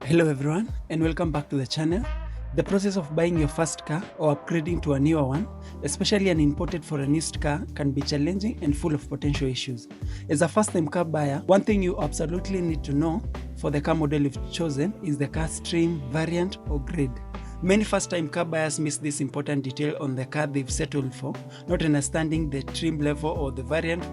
Hello everyone and welcome back to the channel. The process of buying your first car or upgrading to a newer one, especially an imported for a used car, can be challenging and full of potential issues. As a first-time car buyer, one thing you absolutely need to know for the car model you've chosen is the car's trim, variant or grade. Many first-time car buyers miss this important detail on the car they've settled for, not understanding the trim level or the variant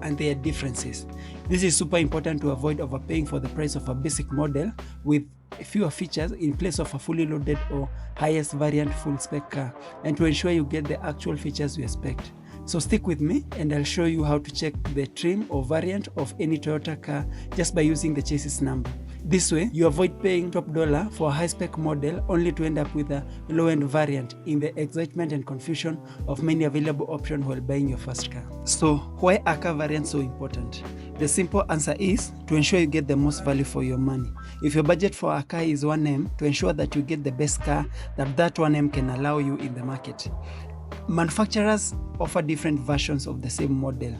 and their differences. This is super important to avoid overpaying for the price of a basic model with fewer features in place of a fully loaded or highest variant full spec car, and to ensure you get the actual features you expect. So stick with me and I'll show you how to check the trim or variant of any Toyota car just by using the chassis number. This way, you avoid paying top dollar for a high-spec model only to end up with a low-end variant in the excitement and confusion of many available options while buying your first car. So, why are car variants so important? The simple answer is to ensure you get the most value for your money. If your budget for a car is 1M, to ensure that you get the best car that 1M can allow you in the market. Manufacturers offer different versions of the same model,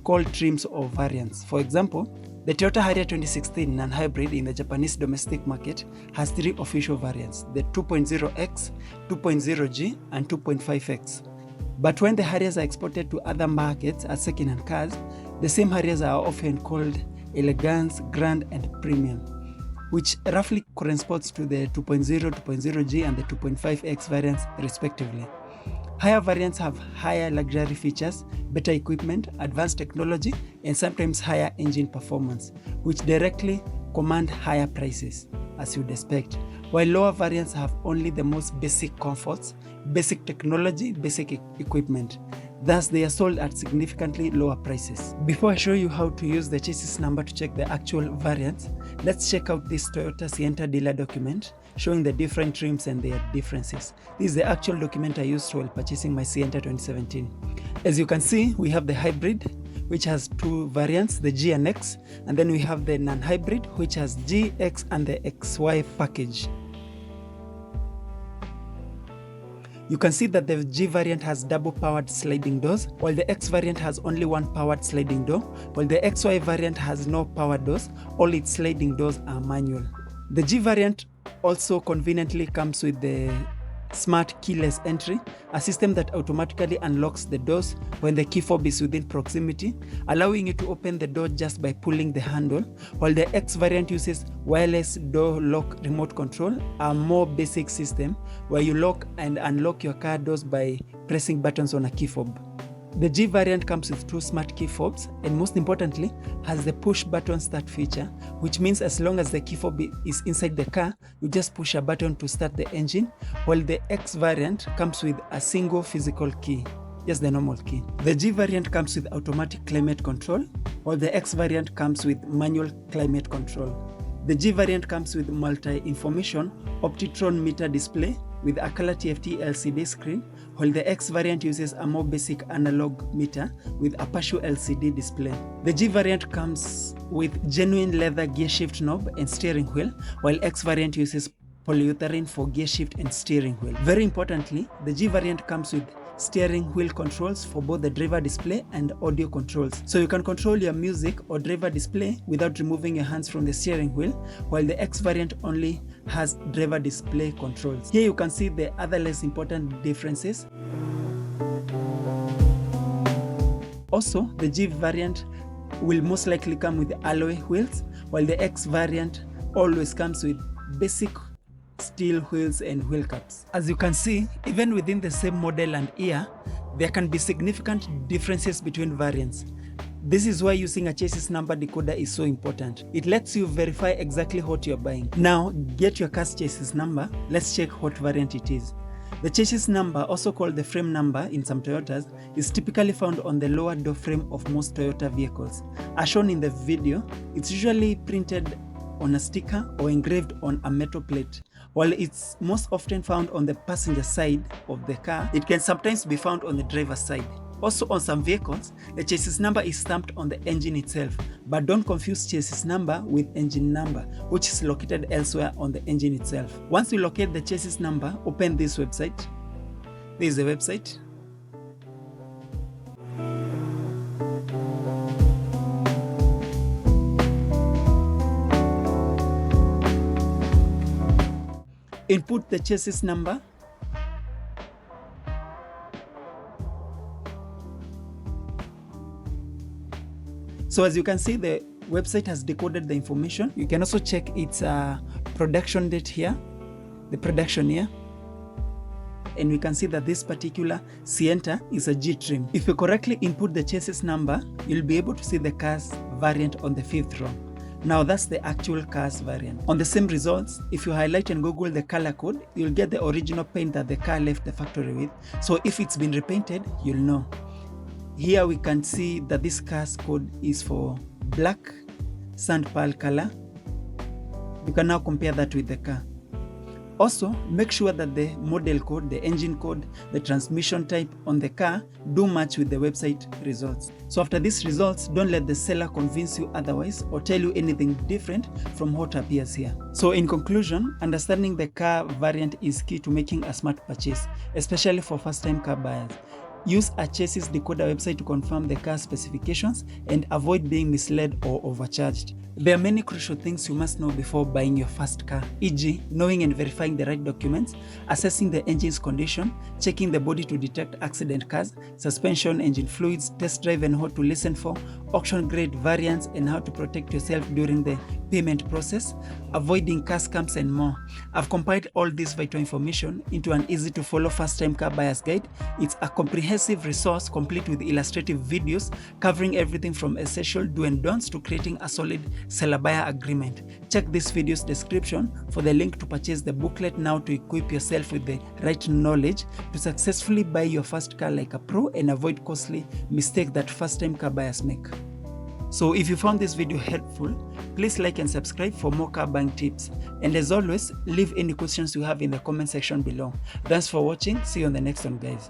called trims or variants. For example, the Toyota Harrier 2016 non-hybrid in the Japanese domestic market has three official variants, the 2.0X, 2.0G, and 2.5X. But when the Harriers are exported to other markets as second-hand cars, the same Harriers are often called Elegance, Grand, and Premium, which roughly corresponds to the 2.0, 2.0G, and the 2.5X variants respectively. Higher variants have higher luxury features, better equipment, advanced technology, and sometimes higher engine performance, which directly command higher prices, as you'd expect, while lower variants have only the most basic comforts, basic technology, basic equipment. Thus, they are sold at significantly lower prices. Before I show you how to use the chassis number to check the actual variants, let's check out this Toyota Sienta dealer document showing the different trims and their differences. This is the actual document I used while purchasing my Sienta 2017. As you can see, we have the hybrid, which has two variants, the G and X, and then we have the non-hybrid, which has G, X, and the XY package. You can see that the G variant has double powered sliding doors, while the X variant has only one powered sliding door, while the XY variant has no power doors, all its sliding doors are manual. The G variant also conveniently comes with the smart keyless entry, a system that automatically unlocks the doors when the key fob is within proximity, allowing you to open the door just by pulling the handle, while the X variant uses wireless door lock remote control, a more basic system where you lock and unlock your car doors by pressing buttons on a key fob. The G variant comes with two smart key fobs and most importantly has the push button start feature, which means as long as the key fob is inside the car, you just push a button to start the engine, while the X variant comes with a single physical key, just the normal key. The G variant comes with automatic climate control, while the X variant comes with manual climate control. The G variant comes with multi-information Optitron meter display with a color TFT LCD screen, while the X variant uses a more basic analog meter with a partial LCD display. The G variant comes with genuine leather gear shift knob and steering wheel, while X variant uses polyurethane for gear shift and steering wheel. Very importantly, the G variant comes with steering wheel controls for both the driver display and audio controls, so you can control your music or driver display without removing your hands from the steering wheel, while the X variant only has driver display controls. Here you can see the other less important differences. Also, the G variant will most likely come with alloy wheels, while the X variant always comes with basic steel wheels and wheel caps. As you can see, even within the same model and year, there can be significant differences between variants. This is why using a chassis number decoder is so important. It lets you verify exactly what you're buying. Now, get your car's chassis number. Let's check what variant it is. The chassis number, also called the frame number in some Toyotas, is typically found on the lower door frame of most Toyota vehicles. As shown in the video, it's usually printed on a sticker or engraved on a metal plate. While it's most often found on the passenger side of the car, it can sometimes be found on the driver's side. Also, on some vehicles, the chassis number is stamped on the engine itself, but don't confuse chassis number with engine number, which is located elsewhere on the engine itself. Once you locate the chassis number, open this website. This is the website. Input the chassis number. So as you can see, the website has decoded the information. You can also check its production date here, the production year. And we can see that this particular Sienta is a G trim. If you correctly input the chassis number, you'll be able to see the car's variant on the 5th row. Now that's the actual car's variant. On the same results, if you highlight and Google the color code, you'll get the original paint that the car left the factory with. So if it's been repainted, you'll know. Here we can see that this car's code is for black sand pearl color. You can now compare that with the car. Also, make sure that the model code, the engine code, the transmission type on the car do match with the website results. So after these results, don't let the seller convince you otherwise or tell you anything different from what appears here. So in conclusion, understanding the car variant is key to making a smart purchase, especially for first-time car buyers. Use a chassis decoder website to confirm the car specifications and avoid being misled or overcharged. There are many crucial things you must know before buying your first car, e.g. knowing and verifying the right documents, assessing the engine's condition, checking the body to detect accident cars, suspension, engine fluids, test drive and what to listen for, auction grade variants and how to protect yourself during the payment process, avoiding car scams and more. I've compiled all this vital information into an easy to follow first-time car buyer's guide. It's a comprehensive resource complete with illustrative videos covering everything from essential do and don'ts to creating a solid seller-buyer agreement. Check this video's description for the link to purchase the booklet now to equip yourself with the right knowledge to successfully buy your first car like a pro and avoid costly mistakes that first-time car buyers make. So if you found this video helpful, please like and subscribe for more car buying tips. And as always, leave any questions you have in the comment section below. Thanks for watching. See you on the next one, guys.